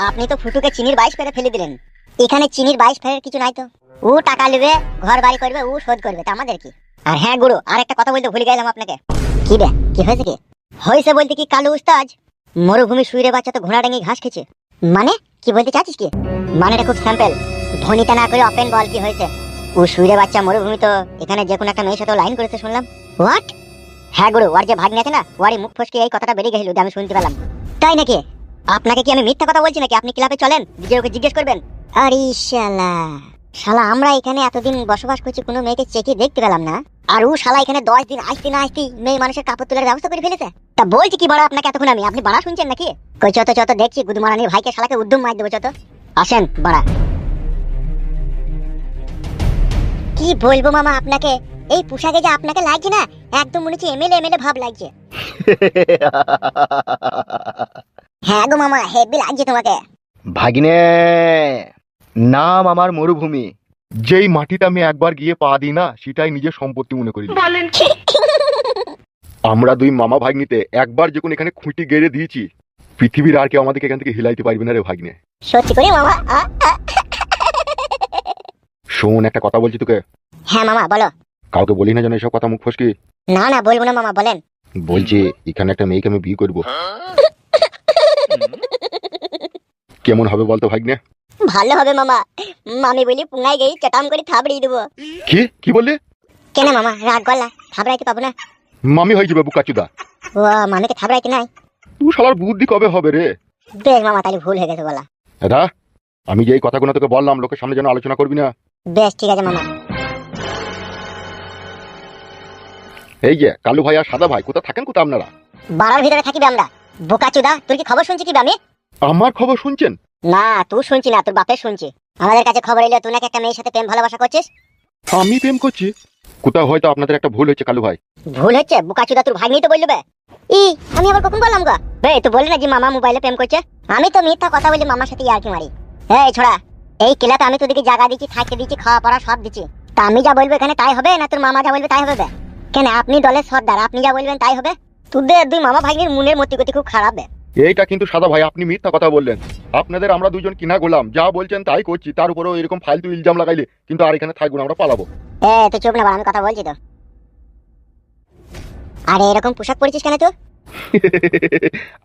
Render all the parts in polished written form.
আপনি তো ফুটুকে চিনির 22 ফেরে ফেলে দিলেন। এখানে চিনির 22 ফেরের কিছু নাই তো। ও টাকা নেবে, ঘর বাড়ি করবে, ও শোধ করবে, তা আমাদের কি? আর হ্যাঁ গুরু, আর একটা কথা বলতে ভুলে গেলাম আপনাকে। কি রে, কি হয়েছে? কি হয়েছে বলতে কি, কালু উস্তাদ মরুভূমি শুইরে বাচ্চা তো ঘোড়া ডাঙি ঘাস খেছে। মানে কি বলতে চাচ্ছিস? কি মানেটা খুব সিম্পল, ধ্বনিটা না করে ওপেন বল, কি হয়েছে? ও শুইরে বাচ্চা মরুভূমি তো এখানে যে কোনো একটা মেয়ের সাথে লাইন করেছে শুনলাম। হোয়াট? হ্যাঁ গুরু, ওর যে ভাগ্নে আছে না, ওরই মুখ ফসকে এই কথাটা বেরিয়ে গেছিল, আমি শুনতে পেলাম। তাই নাকি? আপনাকে কি আমি মিথ্যা কথা বলছি নাকি? আপনি ক্লাবে চলেন, ওকে জিজ্ঞেস করবেন। আরে শালা, শালা আমরা এখানে এতদিন বসবাস করছি, কোনো মেয়েকে চেকে দেখতে পেলাম না, আর ও শালা এখানে 10 দিন আসতে না আসতে মেয়ে মানুষের কাপড় তোলার ব্যবস্থা করে ফেলেছে। তা বলছি কি বাড়া আপনাকে এতক্ষণ আপনি বাড়া শুনছেন নাকি? কই চত চত দেখছি গুদমারানির ভাইকে শালাকে উদ্যম মার দেবো, চত আসেন বাড়া। কি বলবো মামা আপনাকে, এই পোশাকে যে আপনাকে লাগছে না, একদম মনে হচ্ছে এমএলএ এমএলএ ভাব লাগছে। হ্যাঁ গো মামা, হেভি লাগছে তোমাকে। ভাগিনে, নাম আমার মরুভূমি। যেই মাটিতে আমি একবার গিয়ে পা দিই না, সেটাই নিজের সম্পত্তি মনে করি। আমরা দুই মামা ভাগ্নিতে একবার যখন এখানে খুঁটি গেড়ে দিয়েছি, পৃথিবীর আর কেউ আমাদেরকে এখান থেকে হিলাইতে পারবে না রে ভাগ্নে। সত্যি করে মামা? শোন, একটা কথা বলছি তোকে। হ্যাঁ মামা বলো। কাউকে বলি না যেন এসব কথা, মুখ ফসকি। না না বলবো না মামা, বলেন। বলছি এখানে একটা মেয়েকে আমি বিয়ে করবো। কেমন হবে বলতো ভাগ্নে? ভালো হবে মামা, মামি বলি পুঙ্গাই গেই চটাম করে থাবড়িয়ে দেবো। কি বললি? কেন মামা রাগ গলা? থাবড়াইতে পাবো না? মামি হয়ে যাবে বুকাচুদা। ও মামিকে থাবড়াইতে নাই? তুই শালার বুদ্ধি কবে হবে রে? বেশ মামা, তাহলে ভুল হয়ে গেছে বলা। দাদা, আমি যে এই কথাগুলো তোকে বললাম, লোকের সামনে যেন আলোচনা করবি না। বেশ ঠিক আছে মামা। এই যে কালু ভাই আর সাদা ভাই কোথা থাকেন, কোথা আপনারা? বাড়ার ভিতরে থাকিবে আমরা। বোকাচুদা, তোর কি খবর শুনছি কি আমি? আমার খবর শুনছেন? না তুই শুনছি না, তোর বাপের শুনছি। আমাদের কাছে খবর এলো তুই নাকি একটা মেয়ের সাথে প্রেম ভালোবাসা করছিস। আমি প্রেম করছি? কোথাও হয়তো আপনাদের একটা ভুল হচ্ছে কালু ভাই। ভুল হচ্ছে? বোকাচুদা তোর ভাগ্নি তো বলবে। আমি আবার কখন বললাম গো? বে তুই বললি না যে মামা মোবাইলে প্রেম করছে? আমি তো মিথ্যা কথা বলি মামার সাথে ইয়ার্কি মারি। এই ছোড়া, এই ক্লাবে আমি তোদেরকে জায়গা দিচ্ছি, থাকতে দিচ্ছি, খাওয়া পড়া সব দিচ্ছি। তা আমি যা বলবো এখানে তাই হবে, না তোর মামা যা বলবে তাই হবে? কেন, আপনি দলের সর্দার, আপনি যা বলবেন তাই হবে। তোদের দুই মামা ভাগ্নির মনের মতি গতি খুব খারাপ। এইটা কিন্তু সাদা ভাই আপনি মিথ্যা কথা বললেন। আপনাদের আমরা দুজন কিনা গোলাম, যা বলছেন তাই করছি, তার উপরেও এরকম ফালতু ইলজাম লাগাইলে কিন্তু আর এখানে থাকবো না, আমরা পালাবো। তুই চুপ না, আমি কথা বলছি তো। আরে এরকম পোশাক পরেছিস কেন তুই?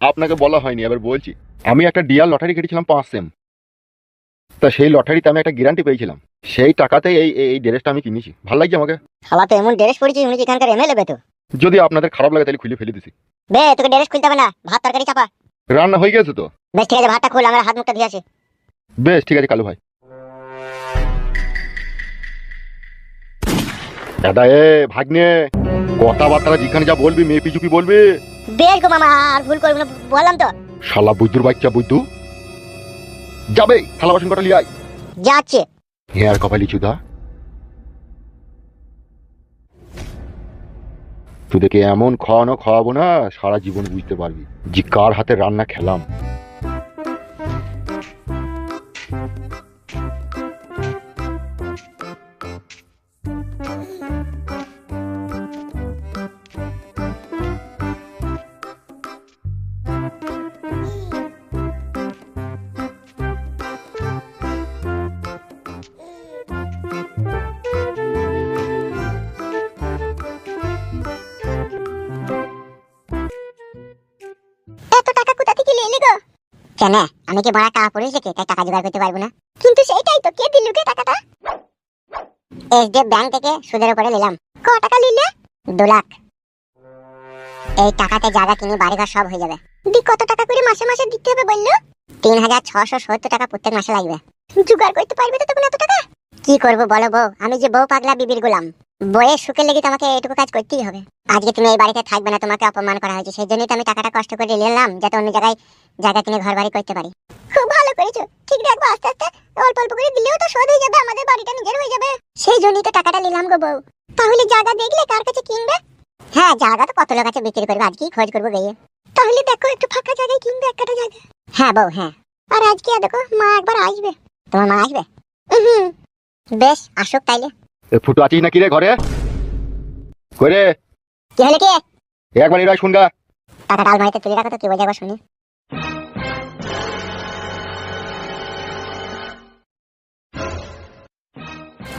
আপনাকে বলা হয়নি, এবার বলছি। আমি একটা ডিয়ার লটারি কেটেছিলাম 5 সেম। তা সেই লটারিতে আমি একটা গ্যারান্টি পেয়েছিলাম, সেই টাকাতেই এই ড্রেসটা আমি কিনেছি। ভালো লাগছে আমাকে। শালা তো এমন ড্রেস পরেছিস মনে হচ্ছে এখানকার এমএলএ বে তো। যদি আপনাদের খারাপ লাগে তাহলে খুলে ফেলে দিছি। বে তোকে ড্রেস খুলতে হবে না, ভাত তরকারি চাপা। রান্না হয়ে গেছে তো? বেশ ঠিক আছে, ভাতটা খুল, আমরা হাত মুখটা ধুয়ে আসি। বেশ ঠিক আছে কালু ভাই। দাদা ভাগ্নে, কথাবার্তা যেখানে যা বলবি মেয়ে পিছুপি বলবি। বেশ গো মামা, আর ভুল করবো না, বললাম তো। শালা বুদ্ধুর বাচ্চা বুদ্ধু। যাবে থালা বাসন কটা লিয়াই। যাচ্ছে। হ্যাঁ আর কপালি চুদা, তোদেরকে এমন খাওয়াবো না, সারা জীবন বুঝতে পারবি যে কার হাতে রান্না খেলাম। এত টাকা কোথা থেকে এলি গো? কেন, আমি কি বড় টাকা পড়েছি তাই টাকা জোগাড় করতে পারবো না? কিন্তু সেইটাই তো, কে দিল কে টাকাটা? এসডি ব্যাংক থেকে সুদের উপরে নিলাম। ক টাকা নিলে? 2 লাখ। এই টাকাতে জায়গা কিনে বাড়িঘর সব হয়ে যাবে। কত টাকা করে মাসে মাসে দিতে হবে বললো? 3670 টাকা প্রত্যেক মাসে লাগবে। জোগাড় করতে পারবে তো তুমি এত টাকা? কি করবো বলো বউ, আমি যে বউ পাগলা বিবির গোলাম। বইয়ের সুখে লেগে তোমাকে এইটুকু কাজ করতেই হবে। আজকে তুমি এই বাড়িতে থাকবে না, তোমাকে অপমান করা হয়েছে, সেই জন্যই তো আমি টাকাটা কষ্ট করে নিলাম, যাতে অন্য জায়গায় জায়গা কিনে ঘর বাড়ি করতে পারি। খুব ভালো করেছো, ঠিক রাখবো, আস্তে আস্তে অল্প অল্প করে দিলেও তো শোধ হয়ে যাবে, আমাদের বাড়িটা নিজের হয়ে যাবে। সেই জন্যই তো টাকাটা নিলাম গো বউ। তাহলে জায়গা দেখলে কার কাছে কিনবে? হ্যাঁ জায়গা তো কত লোক আছে বিক্রি করবে, আজকেই খোঁজ করবো গিয়ে। তাহলে দেখো একটু ফাঁকা জায়গায় কিনবে, একটা জায়গা। হ্যাঁ বউ হ্যাঁ। আর আজকে দেখো মা একবার আসবে। তোমার মা আসবে? বেশ আসুক তাইলে। ফুটো আছিস নাকি রে ঘরে? করে কি হলে কি? একবার এরা শুনগা। টাকা ডাল মাইতে তুলে রাখো তো, কি বলছে একবার শুনি।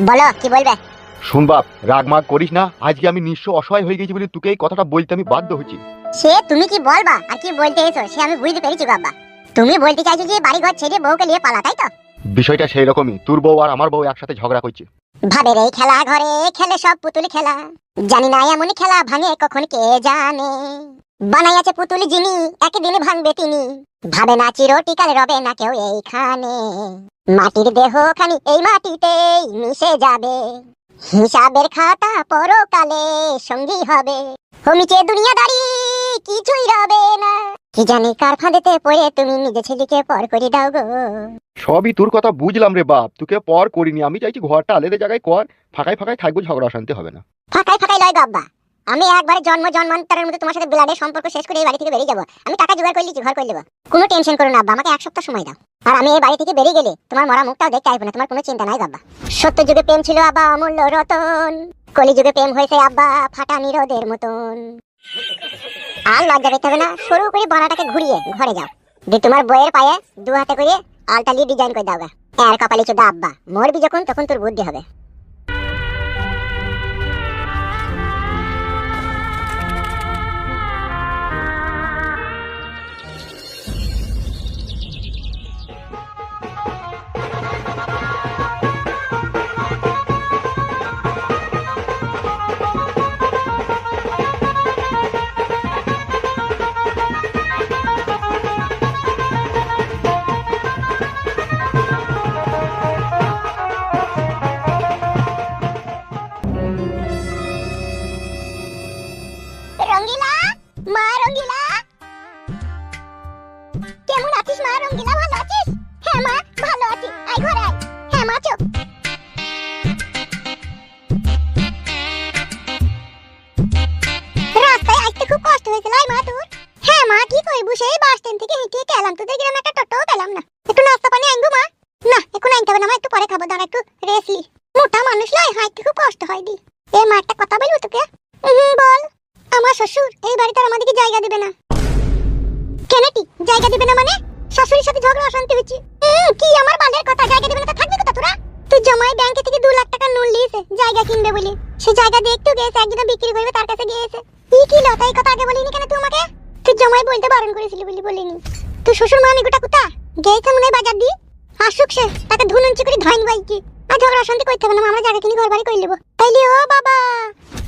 বলো কি বলবে। শুন বাপ, রাগ মাগ করিস না। আজকে আমি নিঃস্ব অসহায় হয়ে গেছি বলে তোকে এই কথাটা বলতে আমি বাধ্য হচ্ছি। সে তুমি কি বলবা আর কি বলতে এসো সে আমি বুঝতে পেরেছি গো আব্বা। তুমি বলতে চাইছো যে বাড়ি ঘর ছেড়ে বউকে নিয়ে পালা, তাই তো? বিষয়টা সেই রকমই, তোর বউ আর আমার বউ একসাথে ঝগড়া করছে। ভাবে রে খেলা ঘরে খেলে সব পুতুল খেলা, জানি না এমন খেলা ভাঙে কখন কে জানে। বানাইয়াছে পুতুল যিনি একদিন ভাঙবে তিনি, ভাবে না চিরটিকাল রবে না কেউ এইখানে। মাটির দেহ খানি এই মাটিতেই মিশে যাবে, হিসাবের খাতা পরকালে সঙ্গী হবে। হমিচে দুনিয়াদারি কিছুই রবে না, কি জানি কার ফাঁদেতে পড়ে তুমি নিজে ছেলেকে পর করে দাও গো। সবই তোর কথা বুঝলাম রে বাপ, তোকে পর করিনি। আমি চাইছি ঘরটা আলাদা জায়গায় কর, ফাঁকায় ফাঁকায় থাকবো, ঝগড়া অশান্তি হবে না। ফাঁকায় ফাঁকায় লয় গো আব্বা, আমি একবারে জন্মান্তরের মধ্যে তোমার সাথে ব্লাডের সম্পর্ক শেষ করে এই বাড়ি থেকে বেরিয়ে যাবো। আমি টাকা জোগাড় করে লিখি, ঘর করে দেবো। কোনো টেনশন করো না আব্বা, আমাকে 1 সপ্তাহ সময় দাও। আর আমি এই বাড়ি থেকে বেরিয়ে গেলে তোমার মরা মুখটাও দেখতে আসবো না, তোমার কোনো চিন্তা নাই আব্বা। সত্য যুগে প্রেম ছিল আব্বা অমূল্য রতন, কলি যুগে প্রেম হয়েছে আব্বা ফাটা নিরোদের মতন। আর লজ্জা পেতে হবে না, সরু করে বানাটাকে ঘুরিয়ে ঘরে যাও, দিয়ে তোমার বইয়ের পায়ে 2 হাতে করে আলতালি ডিজাইন করে দাও গা। আর কপালে চোদা আব্বা, মরবি যখন তখন তোর বুদ্ধি হবে। রঙ্গিলা, মা রঙ্গিলা, কেমন আছিস মা রঙ্গিলা, ভালো আছিস? হ্যাঁ মা ভালো আছি, আয় ঘরে আয়। হ্যাঁ মা চো। রাস্তায় আসতে খুব কষ্ট হয়েছিল আয় মা তোর? হ্যাঁ মা কি করবো, সেই বাস স্ট্যান্ড থেকে হেঁটে হেঁটে এলাম, তোদের গ্রামে একটা টোটোও পেলাম না। একটু নাস্তা পানি আনবো মা? না এখন আনতে হবে না মা, একটু পরে খাবো, দাঁড়া একটু রেস্ট লি। মোটা মানুষ নয়, হাঁটতে খুব কষ্ট হয় দি। এ মা একটা কথা বলবো তোকে? বল। আমার শ্বশুর এই বাড়িতে আর আমাদেরকে জায়গা দিবে না। কেনাটি জায়গা দিবে না মানে? শাশুড়ির সাথে ঝগড়া অশান্তি হচ্ছে। কি আমার বালের কথা, জায়গা দিবে না তো থাকবি কোথা তোরা? তুই জামাই ব্যাংক থেকে 2 লাখ টাকা লোন নিয়েছে জায়গা কিনবে বলে, সে জায়গা দেখতে গেছে, একজন বিক্রি করবে তার কাছে গিয়েছে। কি লতা, এই কথা আগে বলিনি কেন তুই আমাকে? তুই জামাই বলতে বারণ করেছিলি বলি বলিনি। তুই শ্বশুর মামি গোটা কোথা গেছে মনে হয় বাজার দি, আসুক সে তাকে ধুনুঞ্চি করে ধাইন বাইকি। আর ঝগড়া অশান্তি করতে হবে না, আমরা জায়গা কিনে ঘর বাড়ি করে নেবো। তাইলে ও বাবা,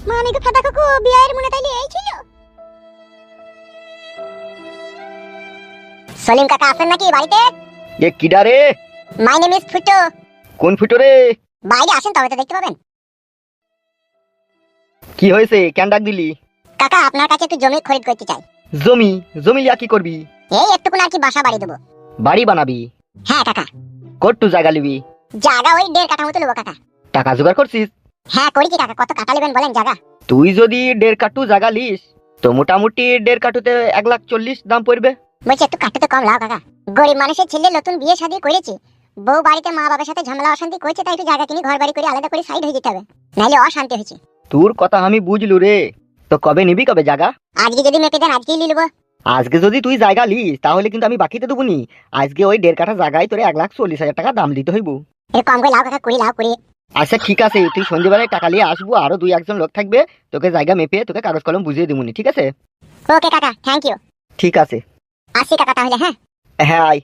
মামিকে ফাটা কাকু বিয়ের মনে তাইলে এই ছিল। সলিম কাকা আছেন নাকি বাড়িতে? এ কিডা রে? মাই নেম ইজ ফুটো। কোন ফুটো রে? বাইরে আসেন তবে তো দেখতে পাবেন। কি হয়েছে, কেন ডাক দিলি? কাকা আপনার কাছে একটু জমি খরিদ করতে চাই। জমি? জমি লিয়া কি করবি? এই একটুকুন আর কি বাসা বাড়ি দেবো। বাড়ি বানাবি? হ্যাঁ কাকা। কট্টু জায়গা লিবি? জায়গা ওই 1.5 কাঠা মতো নেবো কাকা। টাকা জোগাড় করছিস? হ্যাঁ করেছি কাকা, কত কাটা নেবেন বলেন জায়গা? তুই যদি 1.5 কাঠু জায়গা লিস তো মোটামুটি 1.5 কাঠুতে 1,40,000 দাম পড়বে। বলছি একটু কাটতে কম লাও কাকা, গরিব মানুষের ছেলে নতুন বিয়ে শাদী করেছে, বউ বাড়িতে মা বাবার সাথে ঝামেলা অশান্তি করেছে, তাই একটু জায়গা কিনে ঘর বাড়ি করে আলাদা করে সাইড হয়ে যেতে হবে, নাইলে অশান্তি হয়েছে। তোর কথা আমি বুঝলু রে, তো কবে নিবি, কবে জায়গা? আজকে যদি মেপে দেন আজকেই নিয়ে নেবো। আজকে যদি তুই জায়গা লিস তাহলে কিন্তু আমি বাকিতে দেবো নি। আজকে ওই 1.5 কাঠা জায়গায় তোরে 1,40,000 টাকা দাম দিতে হইব। এর কম করে লাও কাকা, কুড়ি লাও কুড়ি। আচ্ছা ঠিক আছে, তুই সন্ধ্যেবেলায় টাকা নিয়ে আসবো, আরো 2-1 জন লোক থাকবে, তোকে জায়গা মেপে তোকে কাগজ কলম বুঝিয়ে দিবনি, ঠিক আছে? ওকে কাকা, থ্যাংক ইউ। ঠিক আছে, আসি কাকা তাহলে। হ্যাঁ হ্যাঁ আয়।